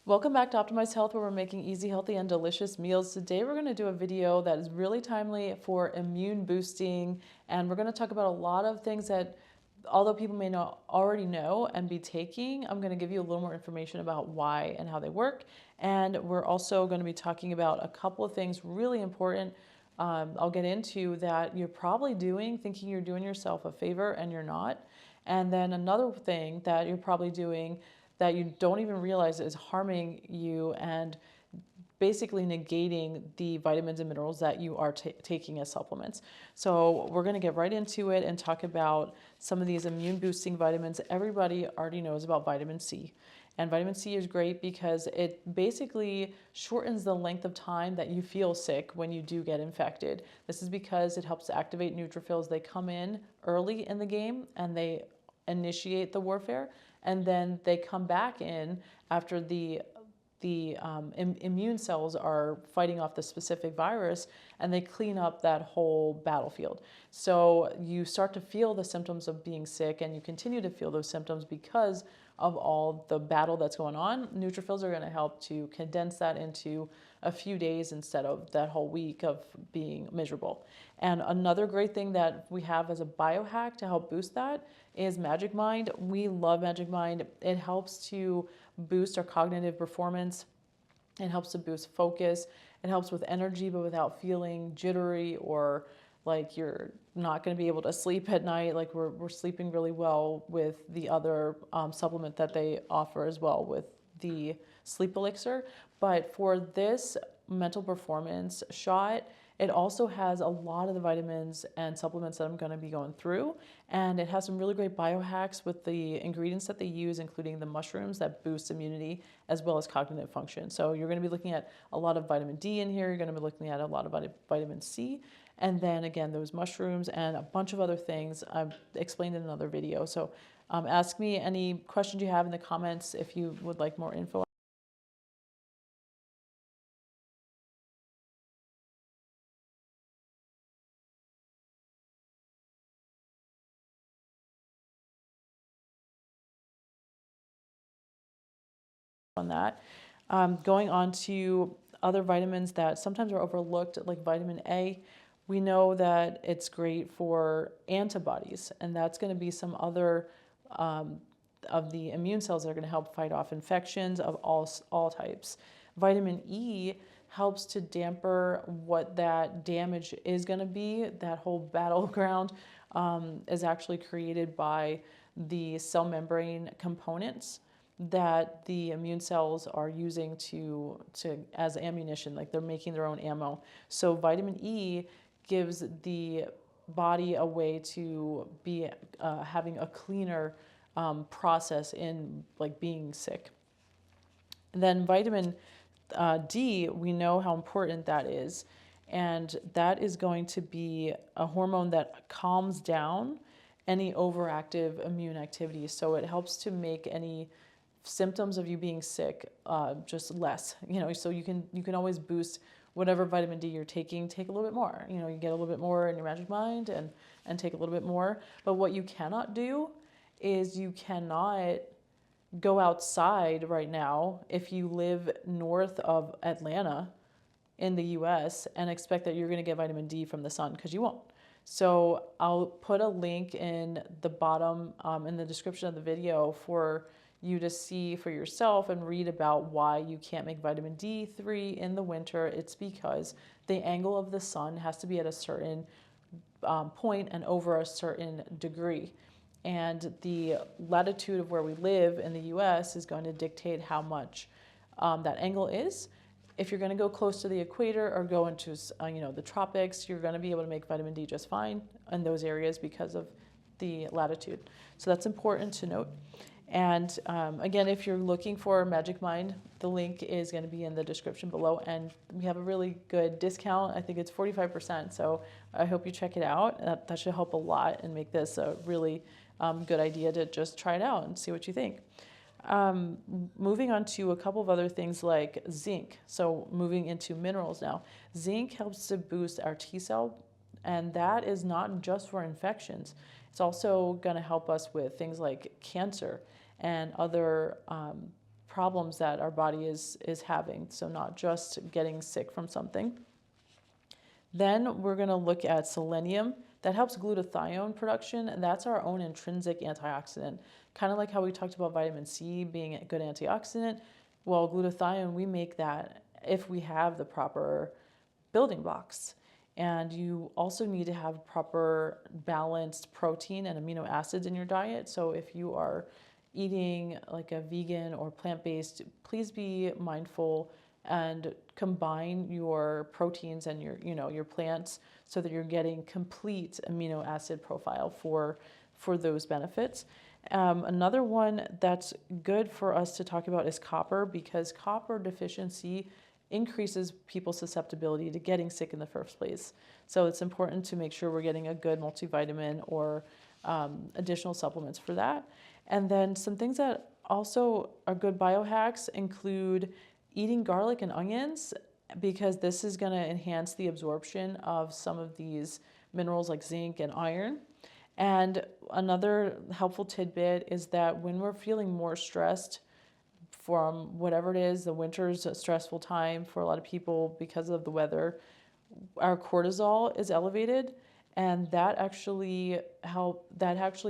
Welcome back to Optimized Health, where we're making easy, healthy, and delicious meals. Today we're going to do a video that is really timely for immune boosting, and we're going to talk about a lot of things that, although people may not already know and be taking, I'm going to give you a little more information about why and how they work. And we're also going to be talking about a couple of things really important I'll get into that you're probably doing, thinking you're doing yourself a favor and you're not. And then another thing that you're probably doing that you don't even realize is harming you and basically negating the vitamins and minerals that you are taking as supplements. So we're going to get right into it and talk about some of these immune boosting vitamins. Everybody already knows about vitamin C. And vitamin C is great because it basically shortens the length of time that you feel sick when you do get infected. This is because it helps to activate neutrophils. They come in early in the game and they initiate the warfare, and then they come back in after the immune cells are fighting off the specific virus, and they clean up that whole battlefield. So you start to feel the symptoms of being sick, and you continue to feel those symptoms because of all the battle that's going on. Neutrophils are going to help to condense that into a few days instead of that whole week of being miserable. And another great thing that we have as a biohack to help boost that is Magic Mind. We love Magic Mind. It helps to boost our cognitive performance. It helps to boost focus. It helps with energy, but without feeling jittery or like you're not going to be able to sleep at night. Like we're sleeping really well with the other supplement that they offer as well with the sleep elixir. But for this mental performance shot, it also has a lot of the vitamins and supplements that I'm going to be going through. And it has some really great biohacks with the ingredients that they use, including the mushrooms that boost immunity as well as cognitive function. So you're going to be looking at a lot of vitamin D in here. You're going to be looking at a lot of vitamin C. And then again, those mushrooms and a bunch of other things I've explained in another video. So ask me any questions you have in the comments if you would like more info on that. Going on to other vitamins that sometimes are overlooked, like vitamin A. We know that it's great for antibodies, and that's going to be some other of the immune cells that are going to help fight off infections of all types. Vitamin E helps to damper what that damage is going to be. That whole battleground is actually created by the cell membrane components that the immune cells are using to as ammunition, like they're making their own ammo. So vitamin E gives the body a way to be having a cleaner process in like being sick. And then vitamin D, we know how important that is. And that is going to be a hormone that calms down any overactive immune activity. So it helps to make any symptoms of you being sick just less. So you can always boost whatever vitamin D you're taking. Take a little bit more. You get a little bit more in your Magic Mind and take a little bit more. But what you cannot do is you cannot go outside right now if you live north of Atlanta in the US and expect that you're going to get vitamin D from the sun, because you won't. So I'll put a link in the bottom in the description of the video for you to see for yourself and read about why you can't make vitamin D3 in the winter. It's because the angle of the sun has to be at a certain point and over a certain degree. And the latitude of where we live in the US is going to dictate how much that angle is. If you're going to go close to the equator or go into the tropics, you're going to be able to make vitamin D just fine in those areas because of the latitude. So that's important to note. And again, if you're looking for Magic Mind, the link is going to be in the description below. And we have a really good discount. I think it's 45%. So I hope you check it out. That should help a lot and make this a really good idea to just try it out and see what you think. Moving on to a couple of other things like zinc. So moving into minerals now. Zinc helps to boost our T cell, and that is not just for infections. It's also going to help us with things like cancer and other problems that our body is having, so not just getting sick from something. Then we're going to look at selenium. That helps glutathione production, and that's our own intrinsic antioxidant. Kind of like how we talked about vitamin C being a good antioxidant. Well, glutathione, we make that if we have the proper building blocks. And you also need to have proper balanced protein and amino acids in your diet. So if you are eating like a vegan or plant-based, please be mindful and combine your proteins and your plants so that you're getting complete amino acid profile for those benefits. Another one that's good for us to talk about is copper, because copper deficiency increases people's susceptibility to getting sick in the first place. So it's important to make sure we're getting a good multivitamin or additional supplements for that. And then some things that also are good biohacks include eating garlic and onions, because this is going to enhance the absorption of some of these minerals like zinc and iron. And another helpful tidbit is that when we're feeling more stressed from whatever it is, the winter's a stressful time for a lot of people because of the weather, our cortisol is elevated, and that actually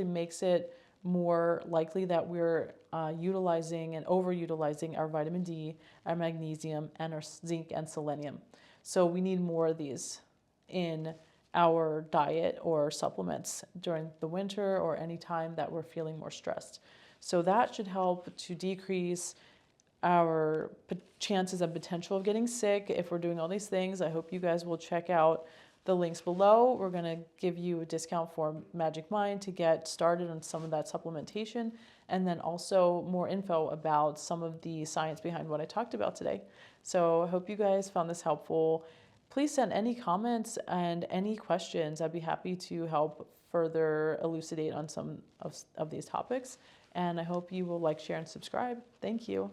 makes it more likely that we're utilizing and overutilizing our vitamin D, our magnesium, and our zinc and selenium. So we need more of these in our diet or supplements during the winter or any time that we're feeling more stressed. So that should help to decrease our chances and potential of getting sick if we're doing all these things. I hope you guys will check out the links below. We're going to give you a discount for Magic Mind to get started on some of that supplementation, and then also more info about some of the science behind what I talked about today. So I hope you guys found this helpful. Please send any comments and any questions. I'd be happy to help further elucidate on some of these topics. And I hope you will like, share, and subscribe. Thank you.